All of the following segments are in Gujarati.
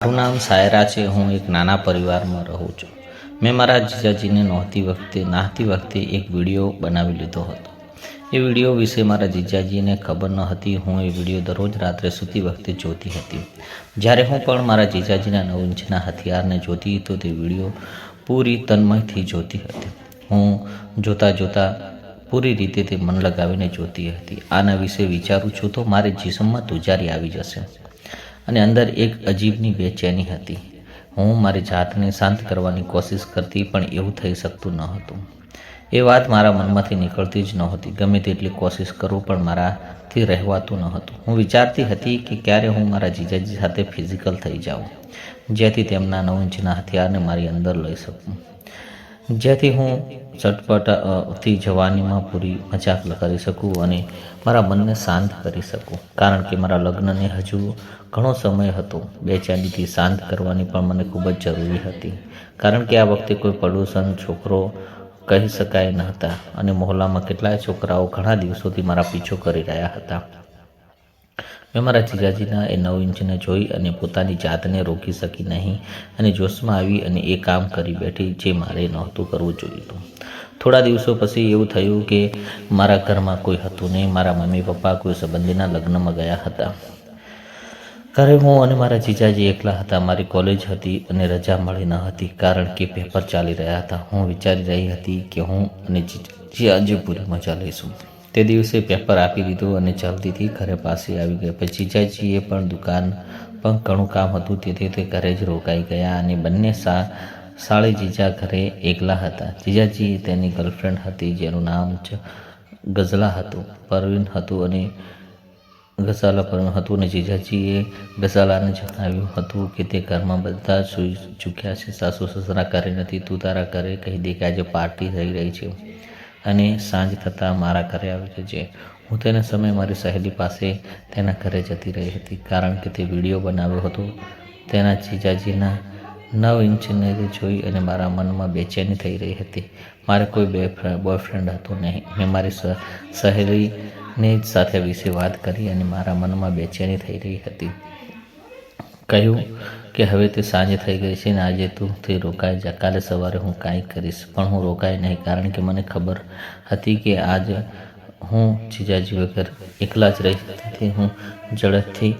મારું નામ સાયરા છે. હું એક નાના પરિવારમાં રહું છું. મેં મારા જીજાજીને નાહતી વખતે એક વિડીયો બનાવી લીધો હતો. એ વિડીયો વિશે મારા જીજાજીને ખબર ન હતી. હું એ વિડીયો દરરોજ રાત્રે સૂતી વખતે જોતી હતી. જ્યારે હું પણ મારા જીજાજીના 9 ઇંચના હથિયારને જોતી તો તે વિડીયો પૂરી તન્મયથી જોતી હતી. હું જોતાં પૂરી રીતે તે મન લગાવીને જોતી હતી. આના વિશે વિચારું છું તો મારી જિસ્મમાં ધ્રુજારી આવી જશે અને અંદર એક અજીબની બેચેની હતી. હું મારી જાતને શાંત કરવાની કોશિશ કરતી પણ એવું થઈ શકતું ન હતું. એ વાત મારા મનમાંથી નીકળતી જ નહોતી. ગમે તેટલી કોશિશ કરું પણ મારાથી રહેવાતું ન હતું. હું વિચારતી હતી કે ક્યારે હું મારા જીજાજી સાથે ફિઝિકલ થઈ જાઉં, જેથી તેમના 9 ઇંચના હથિયારને મારી અંદર લઈ શકું, જેથી હું ચટપટથી જવાનીમાં પૂરી મજાક કરી શકું અને મારા મનને શાંત કરી શકું. કારણ કે મારા લગ્નને હજુ ઘણો સમય હતો. બેચેનીથી શાંત કરવાની પણ મને ખૂબ જ જરૂરી હતી. કારણ કે આ વખતે કોઈ પડોશનો છોકરો કહી શકાય ન હતા અને મહોલ્લામાં કેટલાય છોકરાઓ ઘણા દિવસોથી મારા પીછો કરી રહ્યા હતા. મેં મારા જીજાજીના એ 9 ઇંચને જોઈ અને પોતાની જાતને રોકી શકી નહીં અને જોશમાં આવી અને એ કામ કરી બેઠી જે મારે નહોતું કરવું જોઈતું. થોડા દિવસો પછી એવું થયું કે મારા ઘરમાં કોઈ હતું નહીં. મારા મમ્મી પપ્પા કોઈ સંબંધીના લગ્નમાં ગયા હતા. ઘરે હું અને મારા જીજાજી એકલા હતા. મારી કોલેજ હતી અને રજા મળી ન હતી કારણ કે પેપર ચાલી રહ્યા હતા. હું વિચારી રહી હતી કે હું અને જીજાજી પૂરી મજા લઈશું. તે દિવસે પેપર આપી દીધું અને જલ્દીથી ઘરે પાછી આવી ગઈ. પછી જીજાજીએ પણ દુકાન પણ ઘણું કામ હતું તેથી તે ઘરે જ રોકાઈ ગયા અને બંને સાળી જીજા ઘરે એકલા હતા. જીજાજી તેની ગર્લફ્રેન્ડ હતી જેનું નામ ગઝલા હતું, પરવીન હતું અને જીજાજીએ ગઝાલાને જણાવ્યું હતું કે તે ઘરમાં બધા સૂઈ ચૂક્યા છે. સાસુ સસરા ઘરે નથી. તું તારા ઘરે કહી દે કે આજે પાર્ટી થઈ રહી છે અને સાંજ થતાં મારા ઘરે આવી જજે. હું તેના સમયે મારી સહેલી પાસે તેના ઘરે જતી રહી હતી કારણ કે તે વિડીયો બનાવ્યો હતો તેના જીજાજીના 9 ઇંચને જોઈ અને મારા મનમાં બેચેની થઈ રહી હતી. મારે કોઈ બોયફ્રેન્ડ હતો નહીં. મેં મારી સહેલીને સાથે વિશે વાત કરી અને મારા મનમાં બેચેની થઈ રહી હતી. કહ્યું કે હવે તે સાંજ થઈ ગઈ છે ને આજે તું તે રોકાઈ જા. કાલે સવારે હું કાંઈ કરીશ. પણ હું રોકાઈ નહીં કારણ કે મને ખબર હતી કે આજ હું જીજાજી વગર એકલા જ રહીશ. તેથી હું ઝડપથી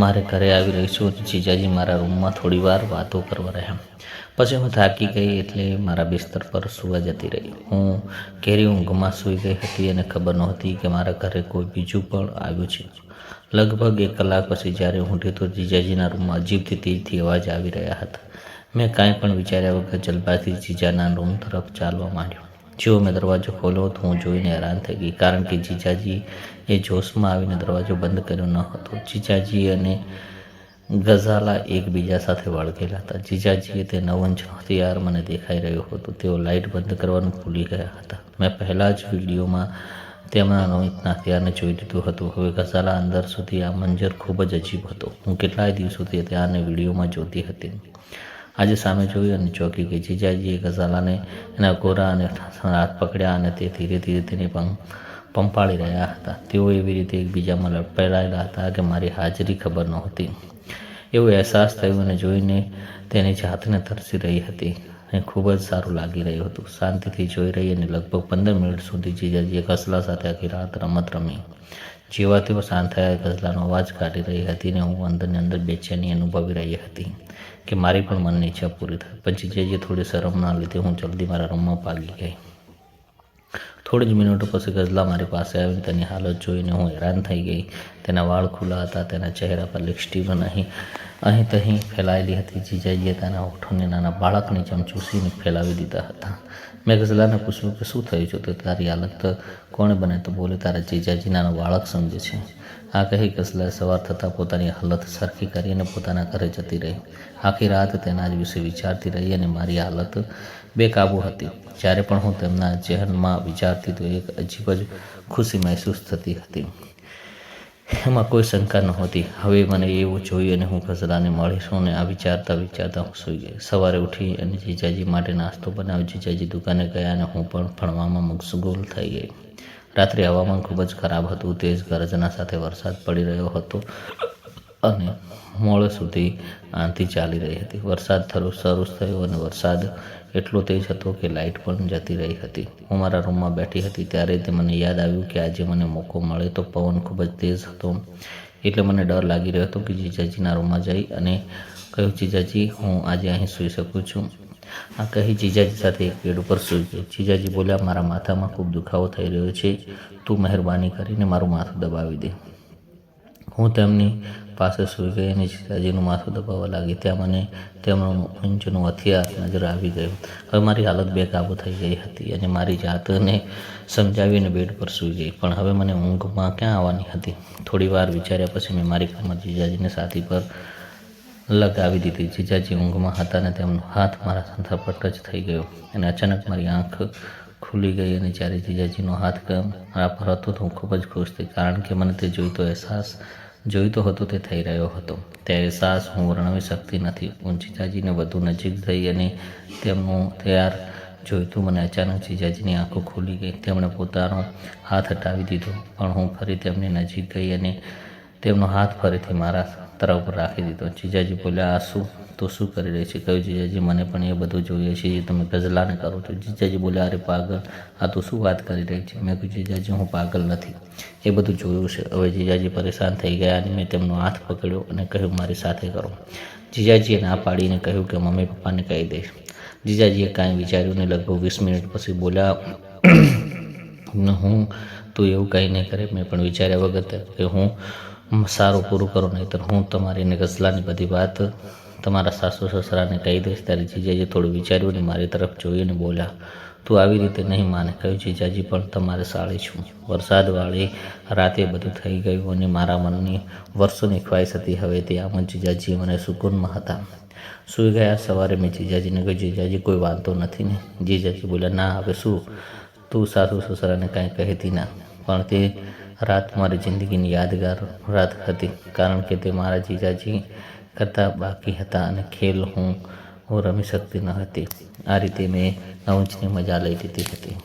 મારે ઘરે આવી રહી છું. જીજાજી મારા રૂમમાં થોડી વાર વાતો કરવા રહ્યા. પછી હું થાકી ગઈ એટલે મારા બિસ્તર પર સૂવા જતી રહી. હું ઘેરી ઊંઘમાં સૂઈ ગઈ હતી અને ખબર નહોતી કે મારા ઘરે કોઈ બીજું પણ આવ્યું છે. લગભગ 1 કલાક પછી જ્યારે હું ઉઠી તો જીજાજીના રૂમમાં અજીબથી તેજથી અવાજ આવી રહ્યા હતા. મેં કાંઈ પણ વિચાર્યા વગર જલ્દબાજીથી જીજાના રૂમ તરફ ચાલવા માંડ્યો. જેવો મેં દરવાજો ખોલ્યો તો હું જોઈને હેરાન થઈ ગઈ કારણ કે જીજાજી એ જોશમાં આવીને દરવાજો બંધ કર્યો ન હતો. જીજાજી અને ગઝાલા એકબીજા સાથે વળગેલા હતા. જીજાજીએ તે 9 ઇંચનો હથિયાર મને દેખાઈ રહ્યો હતો. તેઓ લાઇટ બંધ કરવાનું ભૂલી ગયા હતા. મેં પહેલા જ વિડીયોમાં તેમના 9 ઇંચના હથિયારને જોઈ લીધું હતું. હવે ગઝાલા અંદર સુધી આ મંજર ખૂબ જ અજીબ હતો. હું કેટલાય દિવસોથી ત્યારને વિડીયોમાં જોતી હતી. આજે સામે જોઈ અને ચોંકી ગઈ. જીજાજીએ ગઝાલાને એના ગોરા અને હાથ પકડ્યા અને તે ધીરે ધીરે તેને પંપાળી રહ્યા હતા. તેઓ એવી રીતે એકબીજામાં લપેટાયેલા હતા કે મારી હાજરી ખબર નહોતી. એવો અહેસાસ થયો અને જોઈને તેની જાતને તરસી રહી હતી અને ખૂબ જ સારું લાગી રહ્યું હતું. શાંતિથી જોઈ રહી અને લગભગ 15 મિનિટ સુધી જીજાજીએ ગઝલા સાથે આખી રાત રમત રમી. જેવા તેઓ શાંત થયા ગઝલાનો અવાજ કાઢી રહી હતી અને હું અંદરની અંદર બેચેની અનુભવી રહી હતી કે મારી પણ મનની ઈચ્છા પૂરી થાય. પછી જીજાજીએ થોડી શરમના લીધે હું જલ્દી મારા રૂમમાં ભાગી ગઈ. થોડી જ મિનિટો પછી ગઝલા મારી પાસે આવીને તેની હાલત જોઈને હું હેરાન થઈ ગઈ. તેના વાળ ખુલ્લા હતા. તેના ચહેરા પર લિપસ્ટિક અહીં તહીં ફેલાયેલી હતી. જીજાજીએ તેના હોઠોને નાના બાળકની જેમ ચૂસીને ફેલાવી દીધા હતા. મેં ગઝલાને પૂછ્યું કે શું થયું છે? તો તારી હાલત કોણે બને? તો બોલે તારા જીજાજી નાનો બાળક સમજે છે. આ કહી ગઝલાએ સવાર થતાં પોતાની હાલત સરખી કરી અને પોતાના ઘરે જતી રહી. આખી રાત તેના જ વિશે વિચારતી રહી અને મારી હાલત બેકાબૂ હતી. જ્યારે પણ હું તેમના ચહેરામાં વિચારતી તો એક અજીબ જ ખુશી મહેસૂસ થતી હતી. એમાં કોઈ શંકા નહોતી. હવે મને એવું જોઈ અને હું ગઝલાને મળીશું અને આ વિચારતા હું સૂઈ ગઈ. સવારે ઉઠી અને જીજાજી માટે નાસ્તો બનાવ્યો. જીજાજી દુકાને ગયા અને હું પણ ભણવામાં મશગુલ થઈ ગઈ. રાત્રે હવામાન ખૂબ જ ખરાબ હતું. તેજ ગર્જના સાથે વરસાદ પડી રહ્યો હતો. અને મોડે સુધી આંધી ચાલી રહી હતી. વરસાદ શરૂ થયો અને વરસાદ એટલો તેજ હતો કે લાઇટ પણ જતી રહી હતી. હું મારા રૂમમાં બેઠી હતી ત્યારે તે મને યાદ આવ્યું કે આજે મને મોકો મળે તો પવન ખૂબ જ તેજ હતો. એટલે મને ડર લાગી રહ્યો હતો કે જીજાજીના રૂમમાં જઈ અને કહ્યું, જીજાજી, હું આજે અહીં સૂઈ શકું છું? આ કહી જીજાજી સાથે એક બેડ ઉપર સૂઈ ગઈ. જીજાજી બોલ્યા, મારા માથામાં ખૂબ દુખાવો થઈ રહ્યો છે, તું મહેરબાની કરીને મારું માથું દબાવી દે. હું તેમની પાસે સૂઈ ગઈ અને જીજાજીનું માથું દબાવવા લાગી. ત્યાં મને તેમનું ઊંચનું હથિયાર નજર આવી ગયું. હવે મારી હાલત બેકાબૂ થઈ ગઈ હતી અને મારી જાતને સમજાવીને બેડ પર સૂઈ ગઈ. પણ હવે મને ઊંઘમાં ક્યાં આવવાની હતી? થોડી વાર વિચાર્યા પછી મેં મારી કમર જીજાજીની છાતી પર લગાવી દીધી. જીજાજી ઊંઘમાં હતા અને તેમનો હાથ મારા માથા પર ટચ થઈ ગયો અને અચાનક મારી આંખ ખુલી ગઈ અને જ્યારે જીજાજીનો હાથ મારા પર હતો તો હું ખૂબ જ ખુશ થઈ, કારણ કે મને તે જોઈતો હતો તે થઈ રહ્યો હતો. તે અહેસાસ હું વર્ણવી શકતી નથી. હું જીજાજીને વધુ નજીક થઈ અને તેમનું તૈયાર જોઈતું મને અચાનક જીજાજીની આંખો ખુલી ગઈ. તેમણે પોતાનો હાથ હટાવી દીધો, પણ હું ફરી તેમની નજીક ગઈ અને તેમનો હાથ ફરીથી મારા તરફ રાખી દીધો. જીજાજી બોલ્યા, તું શું કરી રહી છે? કહ્યું, જીજાજી, મને પણ એ બધું જોઈએ છે જે તમે ગઝલાને કરો છો. જીજાજી બોલ્યા, અરે પાગલ, આ તું શું વાત કરી રહી છે? મેં કહ્યું, જીજાજી, હું પાગલ નથી, એ બધું જોયું છે. હવે જીજાજી પરેશાન થઈ ગયા અને મેં તેમનો હાથ પકડ્યો અને કહ્યું, મારી સાથે કરો. જીજાજીએ ના પાડીને કહ્યું કે મમ્મી પપ્પાને કહી દઈશ. જીજાજીએ કાંઈ વિચાર્યું નહીં. લગભગ 20 મિનિટ પછી બોલ્યા, તું એવું કંઈ નહીં કરે. મેં પણ વિચાર્યા વગર કે હું સારું પૂરું કરું, નહીંતર હું તમારી અને ગઝલાની બધી વાત તમારા સાસુ સસરાને કહી દઈશ. ત્યારે જીજાજી થોડું વિચાર્યું અને મારી તરફ જોઈને બોલ્યા, તું આવી રીતે નહીં માને. કહ્યું, જીજાજી, પણ તમારે સાળી છું. વરસાદવાળી રાતે બધું થઈ ગયું અને મારા મનની વર્ષોની ખ્વાહિશ હતી. હવે તે આમ જ જીજાજી મને સુકૂનમાં હતા. સૂઈ ગયા. સવારે મેં જીજાજીને કહ્યું, જીજાજી, કોઈ વાંધો નથી ને? જીજાજી બોલ્યા, ના, હવે શું? તું સાસુ સસરાને કાંઈ કહેતી ના. પણ તે રાત મારી જિંદગીની યાદગાર રાત હતી, કારણ કે તે મારા જીજાજી કરતાં બાકી હતા અને ખેલ હું રમી શકતી ન હતી. આ રીતે મેં નવંશની મજા લઈ લીધી હતી.